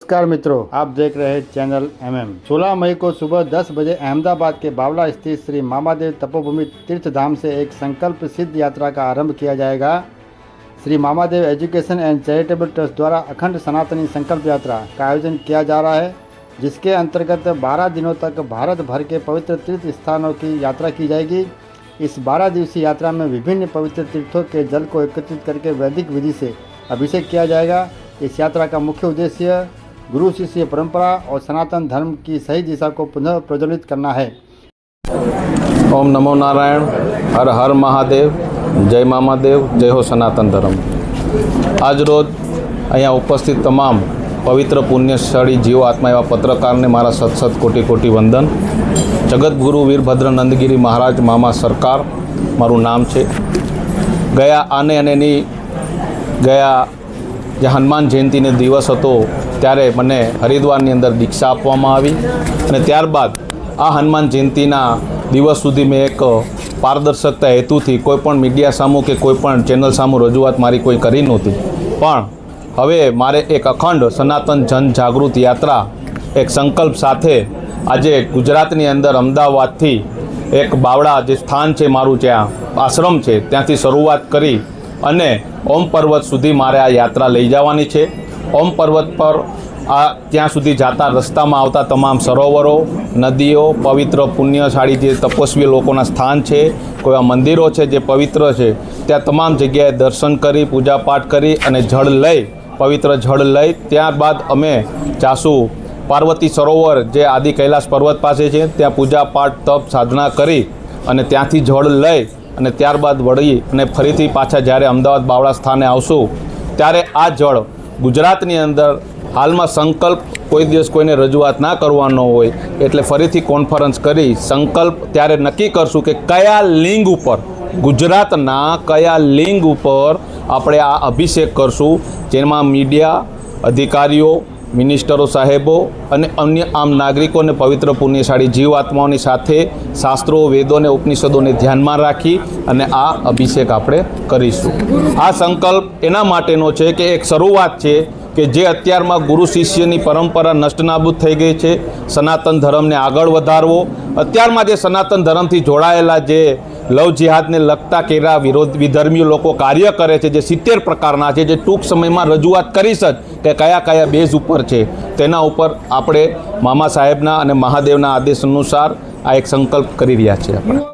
नमस्कार मित्रों, आप देख रहे हैं चैनल MM। 16 मई को सुबह 10 बजे अहमदाबाद के बावला स्थित श्री मामादेव तपोभूमि तीर्थ धाम से एक संकल्प सिद्ध यात्रा का आरंभ किया जाएगा। Shri Mamadev education and charitable trust द्वारा अखंड सनातनी संकल्प यात्रा का आयोजन किया जा रहा है, जिसके अंतर्गत 12 दिनों तक भारत भर के पवित्र तीर्थ स्थानों की यात्रा की जाएगी। इस 12 दिवसीय यात्रा में विभिन्न पवित्र तीर्थों के जल को एकत्रित करके वैदिक विधि से अभिषेक किया जाएगा। इस यात्रा का मुख्य उद्देश्य गुरु शिष्य परंपरा और सनातन धर्म की सही दिशा को पुनः प्रज्वलित करना है। ओम नमो नारायण, हर हर महादेव, जय मामादेव, जय हो सनातन धर्म। आज रोज अहींया उपस्थित तमाम पवित्र पुण्यस्थળી जीव आत्मा एवं पत्रकार ने मारा सत कोटि कोटि वंदन। जगतगुरु वीरभद्र नंदगिरी महाराज मामा सरकार मारू नाम है। गया आने अने गया जे हनुमान जयंती ने दिवस हतो त्यारे मने हरिद्वारनी अंदर दीक्षा आपवामां आवी अने त्यारबाद आ हनुमान जयंतीना दिवस सुधी में एक पारदर्शकता हेतुथी कोईपण मीडिया सामू के कोईपण चेनल सामू रजूआत मारी कोई करी नहोती, पण हवे मारे एक अखंड सनातन जन जागृत यात्रा एक संकल्प साथे आजे गुजरातनी अंदर अमदावादथी एक बावड़ा जे स्थान है मारू ज्यां आश्रम है त्यांथी शरूआत करी अने ओम पर्वत सुधी मारे आ यात्रा लई जवानी छे। ओम पर्वत पर आ त्यां सुधी जाता रस्ता में आवता तमाम सरोवरों, नदीओ, पवित्र पुण्यशाળી जे तपस्वी लोकोना स्थान है, कोई मंदिरों है जे पवित्र है, त्या तमाम जग्याए दर्शन करी पूजा पाठ करी अने जल लई पवित्र जल लई त्यारबाद अमे जासू पार्वती सरोवर जे आदि कैलाश पर्वत पासे है त्या पूजा पाठ तप साधना करी अने त्यांथी जल लई अने त्यारबाद वળી अने फरीथी पाछा ज्यारे अमदावाद बावड़ा स्थाने आवशुं त्यारे आ जल गुजरातनी अंदर हाल में संकल्प कोई दिवस कोईने रजूआत ना करवानो होय एटले फरीथी कॉन्फरन्स करी संकल्प त्यारे नक्की करशुं के कया लिंग उपर गुजरातना कया लिंग उपर आपणे आ अभिषेक करशुं, जेमां मीडिया अधिकारीओ मिनिस्टरो साहेबों अने अन्य आम नागरिकों ने पवित्र पुण्यशाળી जीव आत्माओं साथे शास्त्रों वेदों ने उपनिषदों ने ध्यान में राखी अने आ अभिषेक आपणे करीशुं। आ संकल्प एना माटेनो छे कि एक शरूआत छे कि जे अत्यारमां गुरु शिष्यनी परंपरा नष्ट नाबूद थई गई है, सनातन धर्म ने आगळ वधारवो, अत्यारमां जे सनातन धर्म थी जोड़ायेला जे लव जिहाद ने लगता केरा विधर्मी लोग कार्य करे छे, जे 70 प्रकारना छे, जे टूंक समय में रजूआत करीश के कया कया बेज उपर छे तेना उपर आपणे मामा साहेबना अने महादेवना आदेश अनुसार आ एक संकल्प करी रह्या छे।